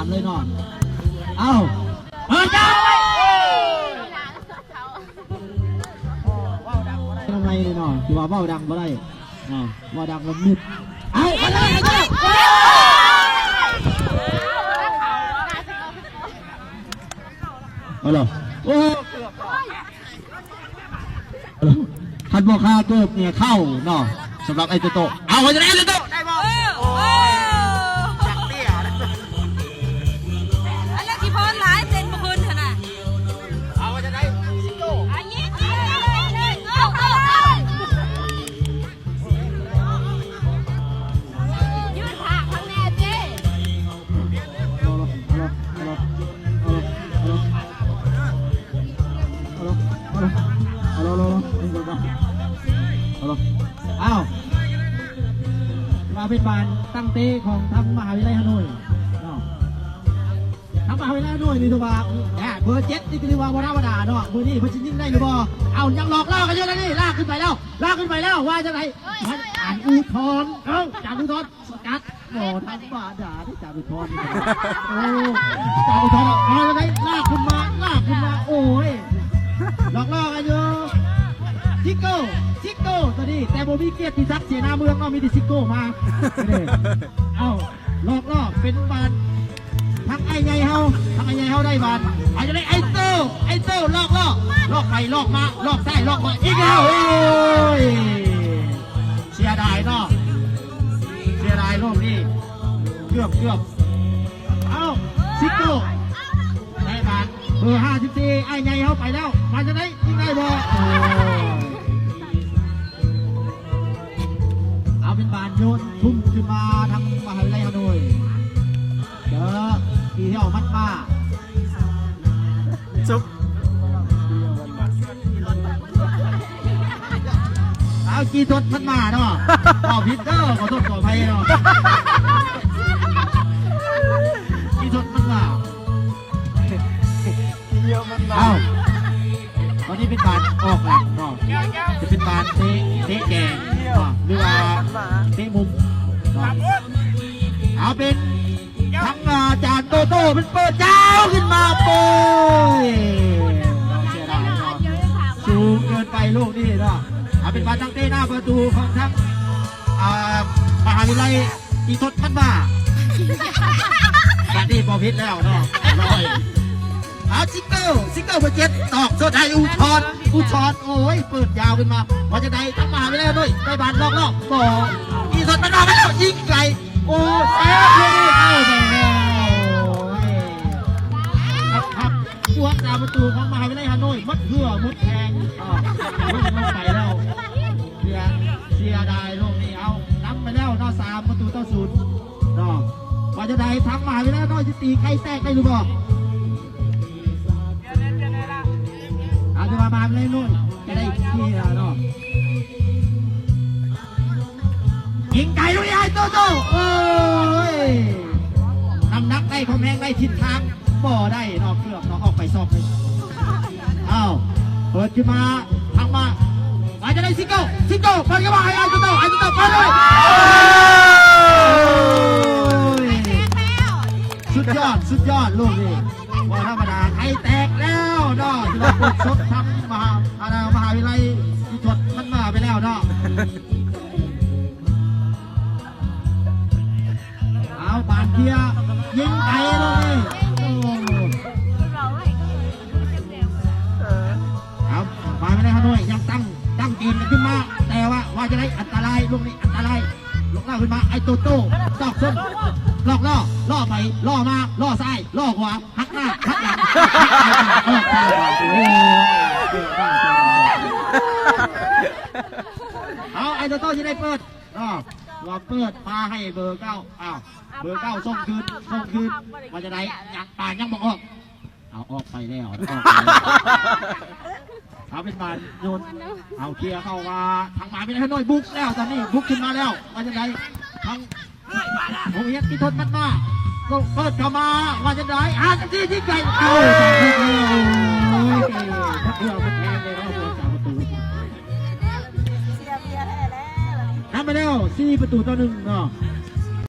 ามเลยเนาะเอาเปิดจ้าทำไมเนาะที่ว่าเบ้าดังบ่ได้เนาะว่าดังแล้วมืดเอาไปเลยเอาเลยโอ้ทันบอกค่าเกิบเนี่ยเข้าเนาะสำหรับไอ้โตเอาไปจะได้เลยโตได้บอลจักเตี้ยอันนี้กี่พอนหลายเซนบุคคลขนาดเอาไปจะได้ซิโก้อันนี้ยืดขาข้างแน่เจ้เอามาเป็นบานตั้งเต้ของทางมหาวิทยาลัยฮานอยทางมหาวิทยาลัยฮานอยนี่ตัวว่าเบอร์7นี่คือว่าธรรมดาเนาะมือนี่เพิ่งยิ่งได้หรือบ่เอายังหลอกล่อกันเยอะนะนี่ลากขึ้นไปแล้วว่าจะไหนอ่านอุทธรจากอุทธรสกัดโอ้ทำบาด่าที่จากอุทธรโอ้จากอุทธรเอาจะไหนลากขึ้นมาโอ้ยหลอกล่อกันเยอะซิโก้ตัวนี้แต่โบมีเกียรติศักดิ์เสียหน้าเมืองก็มีแต่ซิโก้มาเอาหลอกล่อเป็นบานทั้งไอ้ใหญ่เฮาได้บานไอ้จะได้ไอ้โต้ลอกไปลอกมาลอกซ้ายลอกขวาอีกแล้วโอ้ยเสียดายเนาะเสียดายโลกนี้เกือบเอาซิโก้ได้บานเบอร์54ไอ้ใหญ่เฮาไปแล้วมันจะได้ยิ่งได้บ่เป็นบานโยนทุ่มขึ้นมาทางมหาวิทยาลัยฮานอยเจอกี่เที่ยวมัดมาซุปเอากี่ทดมัดมาเนาะเอาพิษเด้อขอโทษขออภัยเนาะกี่ทดมัดมาเอาตอนนี้เป็นบานออกหลังเนาะจะเป็นบานเตะแกงหรือว่าเตะมุมเอาเป็นทั้งอาจารย์โตเป็นเปิดเจ้าขึ้นมาโป้ยเสียดายเนาะสูงเกินไปลูกนี่เนาะเอาเป็นบานตั้งเต้หน้าประตูของทั้งมหาวิทยาลัยอีทศพันมาแบบนี้พอพิษแล้วเนาะเอาซิกเกิลเบอร์7ตอกสุดท้ายอุทธรโอ้ยเปิดยาวขึ้นมาพอจะได้ทั้งมาไปแล้วด้วยได้บานลอกต่ออีสดมันมาไปแล้วยิงไกลโอ้เอ๊ะเข้าไปแล้วครับพวกดาวประตูของมหาวิทยาลัยฮานอยมัดเพื่อมุดแทงลงไปแล้วเสียดายลูกนี้เอานับไปแล้วนอ3 ประตูต่อ 0เนาะพอจะได้ทั้งมหาวิทยาลัยฮานอยจะตีใครแตกได้หรือเปล่าอาจจะมาเลยนู่นจะได้ที่เนาะยิงไก่ลุยไอ้โตโอ้ยน้ำหนักได้ความแรงได้ทิศทางบ่ได้นอกเกือบออกไปซอกเลยอ้าวเปิดขึ้นมาทางมาอาจจะได้ซิโก้เปิดขึ้นมาไอ้โตไปเลยสุดยอดลูกนี่ว่าธรรมดาไอ้แตกแล้วเนาะที่เราปลดชดทำมหาวิทยาลัยที่ถดมันมาไปแล้วเนาะเอาบานเทียยิงไก่เลยเอามาไม่ได้ฮานอยยังตั้งเกมขึ้นมาแต่ว่าจะได้อันตรายลูกนี้อันตรายลงหน้าขึ้นมาไอ้โตตอกส้นล่อไปล่อมาล่อซ้ายล่อขวาหักหน้าหักหลังเอาไอ้โตจะได้เปิดว่าเปิดพาให้เบอร์ 9อ้าวเบอร์ 9ส่งคืนว่าจะได้ยังบอกออกเอาออกไปแล้วเอาเป็นบานโยนเอาเคลียร์เข้ามาทางมาไม่ได้ให้น้อยบุกแล้วตอนนี้บุกขึ้นมาแล้วว่าจะได้ทางโรงเรียนที่ทนมันมาก็เปิดเข้ามาว่าจะได้ที่ไกลเอาจากที่เดียวทักเดียวเป็นแทงเลยนะหัวจากประตูทำไปแล้ว4 ประตูต่อ 1เนาะ